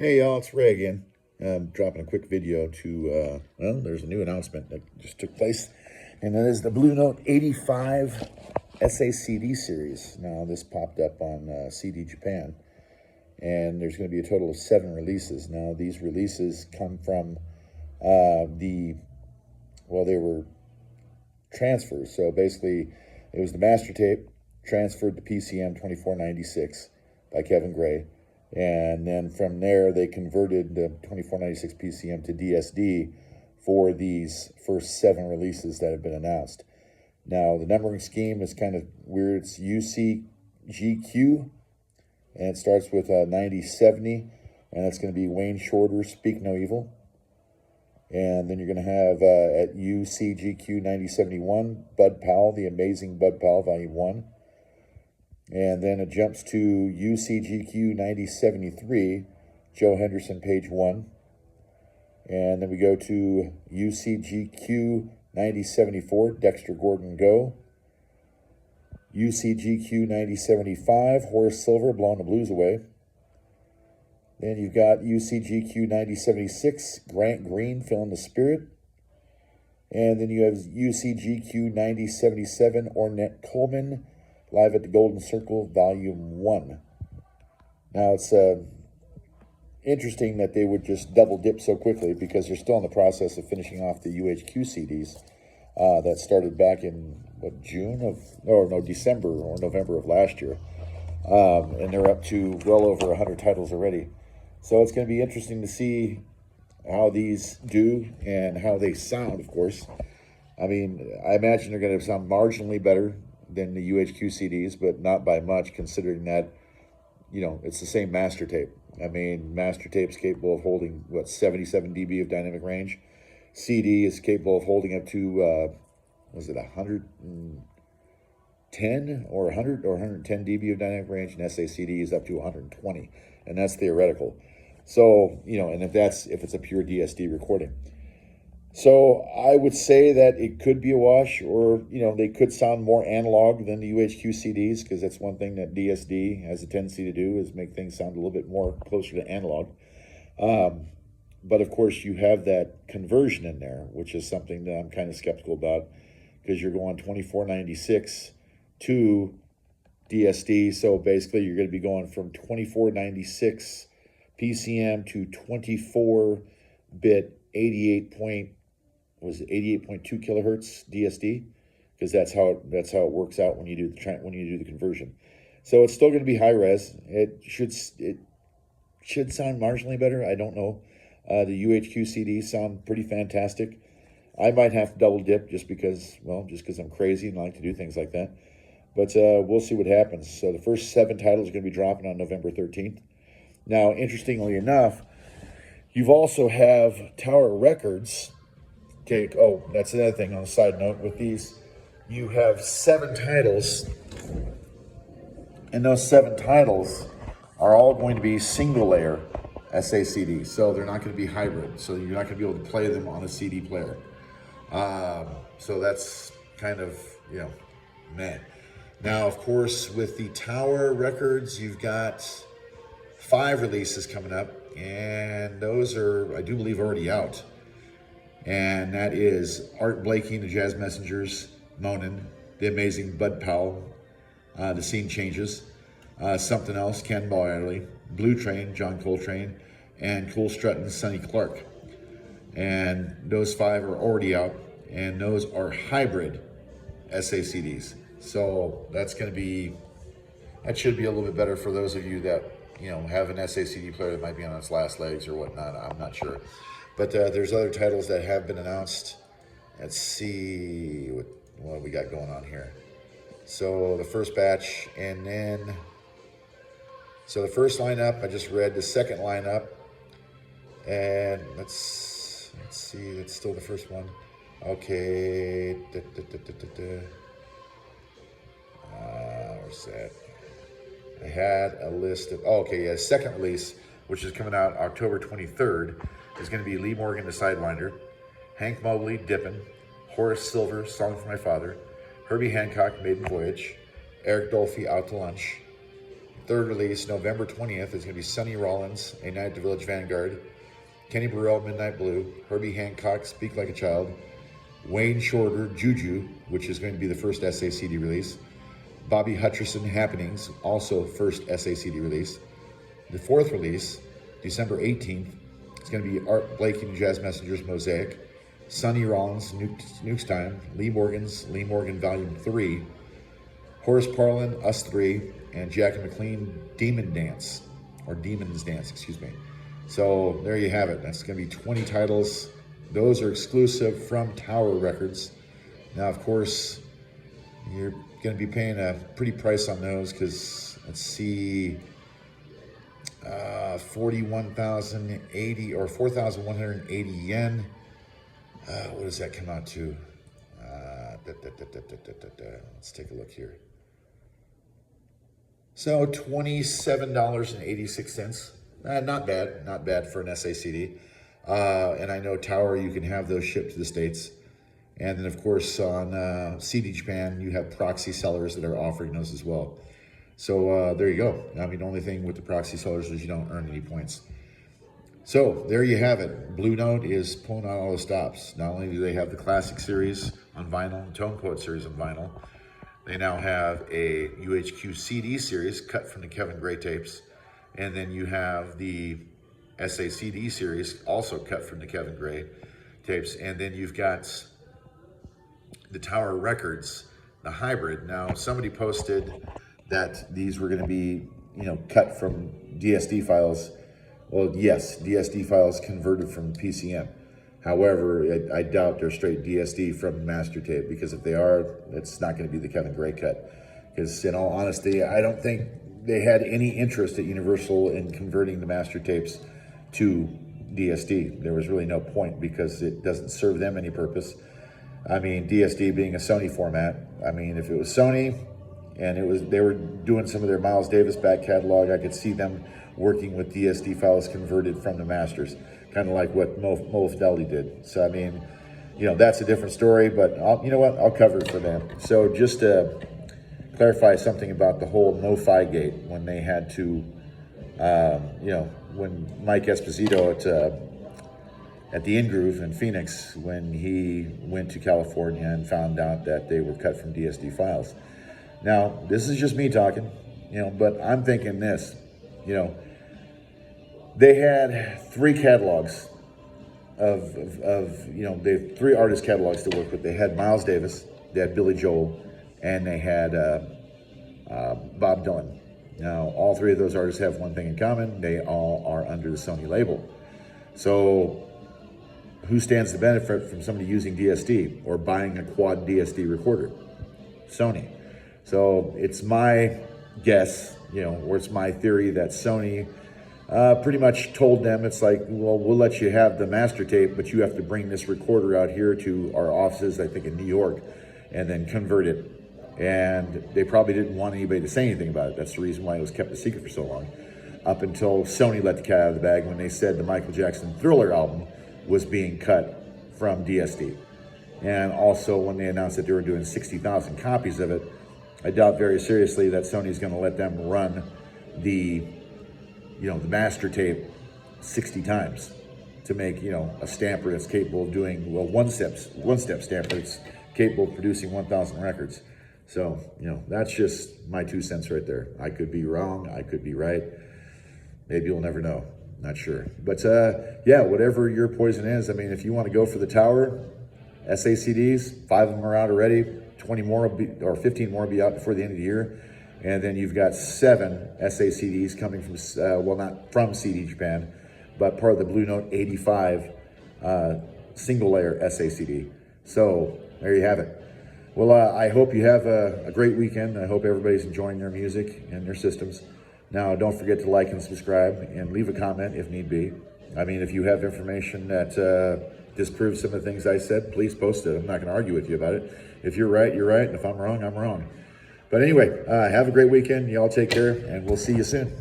Hey y'all, it's Ray again. I'm dropping a quick video to, there's a new announcement that just took place, and that is the Blue Note 85 SACD series. Now, this popped up on CD Japan, and there's going to be a total of 7 releases. Now, these releases come from they were transfers. So basically, it was the master tape transferred to PCM 2496 by Kevin Gray. And then from there, they converted the 2496 PCM to DSD for these first 7 releases that have been announced. Now, the numbering scheme is kind of weird. It's UCGQ, and it starts with 9070, and it's going to be Wayne Shorter, Speak No Evil. And then you're going to have at UCGQ 9071, Bud Powell, The Amazing Bud Powell, Volume 1. And then it jumps to UCGQ 9073, Joe Henderson, page 1. And then we go to UCGQ 9074, Dexter Gordon Go. UCGQ 9075, Horace Silver, Blowing the Blues Away. Then you've got UCGQ 9076, Grant Green, Filling the Spirit. And then you have UCGQ 9077, Ornette Coleman, Live at the Golden Circle, Volume 1. Now, it's interesting that they would just double dip so quickly because they're still in the process of finishing off the UHQ CDs that started back in, December or November of last year. And they're up to well over 100 titles already. So it's going to be interesting to see how these do and how they sound, of course. I mean, I imagine they're going to sound marginally better than the UHQ CDs, but not by much, considering that, it's the same master tape. I mean, master tape's capable of holding, 77 dB of dynamic range. CD is capable of holding up to, 110 or 100 or 110 dB of dynamic range, and SACD is up to 120, and that's theoretical. So, and if it's a pure DSD recording. So I would say that it could be a wash, or, they could sound more analog than the UHQ CDs, because that's one thing that DSD has a tendency to do, is make things sound a little bit more closer to analog. But of course, you have that conversion in there, which is something that I'm kind of skeptical about, because you're going 2496 to DSD. So basically, you're going to be going from 2496 PCM to 24-bit 88.2 kilohertz DSD, because that's how it works out when you do the conversion. So it's still going to be high res. It should sound marginally better. I don't know. The UHQ CDs sound pretty fantastic. I might have to double dip just because I'm crazy and like to do things like that. But we'll see what happens. So the first 7 titles are going to be dropping on November 13th. Now, interestingly enough, you've also have Tower Records. That's another thing on a side note with these. You have 7 titles, and those 7 titles are all going to be single layer SACD. So they're not going to be hybrid. So you're not going to be able to play them on a CD player. So that's kind of, man. Now, of course, with the Tower Records, you've got 5 releases coming up, and those are, I do believe, already out. And that is Art Blakey and the Jazz Messengers, Moanin', The Amazing Bud Powell, The Scene Changes, Something Else, Cannonball Adderley, Blue Train, John Coltrane, and Cool Struttin', Sonny Clark. And those 5 are already out, and those are hybrid SACDs. So that should be a little bit better for those of you that, have an SACD player that might be on its last legs or whatnot. I'm not sure. But there's other titles that have been announced. Let's see what we got going on here. So the first batch, and then, so the first lineup, I just read the second lineup. And let's see, that's still the first one. Okay. Where's that? I had a list of, second release, which is coming out October 23rd, is going to be Lee Morgan, The Sidewinder, Hank Mobley, Dippin', Horace Silver, Song for My Father, Herbie Hancock, Maiden Voyage, Eric Dolphy, Out to Lunch, third release, November 20th, is going to be Sonny Rollins, A Night at the Village Vanguard, Kenny Burrell, Midnight Blue, Herbie Hancock, Speak Like a Child, Wayne Shorter, Juju, which is going to be the first SACD release, Bobby Hutcherson, Happenings, also first SACD release. The fourth release, December 18th, is going to be Art Blakey and Jazz Messengers, Mosaic, Sonny Rollins, Nukes Time, Lee Morgan's Lee Morgan Volume 3, Horace Parlin, Us Three, and Jackie McLean, Demon's Dance, excuse me. So there you have it. That's going to be 20 titles. Those are exclusive from Tower Records. Now, of course, you're going to be paying a pretty price on those because, let's see, 41,080 or 4,180 yen. What does that come out to? Let's take a look here. So $27.86. Not bad for an SACD. And I know Tower, you can have those shipped to the States. And then, of course, on CD Japan, you have proxy sellers that are offering those as well. So there you go. I mean, the only thing with the proxy sellers is you don't earn any points. So there you have it. Blue Note is pulling out all the stops. Not only do they have the Classic series on vinyl, Tone Poet series on vinyl, they now have a UHQ CD series cut from the Kevin Gray tapes. And then you have the SACD series also cut from the Kevin Gray tapes. And then you've got the Tower Records, the hybrid. Now, somebody posted that these were going to be, cut from DSD files. Well, yes, DSD files converted from PCM. However, I doubt they're straight DSD from master tape, because if they are, it's not going to be the Kevin Gray cut. Because in all honesty, I don't think they had any interest at Universal in converting the master tapes to DSD. There was really no point because it doesn't serve them any purpose. I mean, DSD being a Sony format, I mean, if it was Sony and they were doing some of their Miles Davis back catalog, I could see them working with DSD files converted from the masters, kind of like what Mo Fidelity did. So, I mean, that's a different story, but I'll cover it for them. So just to clarify something about the whole no-fi gate, when they had to, when Mike Esposito at the In-Groove in Phoenix, when he went to California and found out that they were cut from DSD files. Now, this is just me talking, but I'm thinking this, they had 3 catalogs of they have 3 artist catalogs to work with. They had Miles Davis, they had Billy Joel, and they had Bob Dylan. Now, all 3 of those artists have one thing in common. They all are under the Sony label. So who stands to benefit from somebody using DSD or buying a quad DSD recorder? Sony. So it's my guess, or it's my theory that Sony pretty much told them, it's like, well, we'll let you have the master tape, but you have to bring this recorder out here to our offices, I think in New York, and then convert it. And they probably didn't want anybody to say anything about it. That's the reason why it was kept a secret for so long, up until Sony let the cat out of the bag when they said the Michael Jackson Thriller album was being cut from DSD. And also when they announced that they were doing 60,000 copies of it, I doubt very seriously that Sony's going to let them run the the master tape 60 times to make, a stamper that's capable of doing, well, one-step stamper that's capable of producing 1,000 records. So, that's just my 2 cents right there. I could be wrong. I could be right. Maybe you'll never know. Not sure. But, yeah, whatever your poison is, I mean, if you want to go for the Tower, SACDs, 5 of them are out already. 20 more or 15 more will be out before the end of the year. And then you've got 7 SACDs coming from, well, not from CD Japan, but part of the Blue Note 85 single layer SACD. So there you have it. Well, I hope you have a great weekend. I hope everybody's enjoying their music and their systems. Now, don't forget to like and subscribe and leave a comment if need be. I mean, if you have information that disproves some of the things I said, please post it. I'm not going to argue with you about it. If you're right, you're right. And if I'm wrong, I'm wrong. But anyway, have a great weekend. Y'all take care, and we'll see you soon.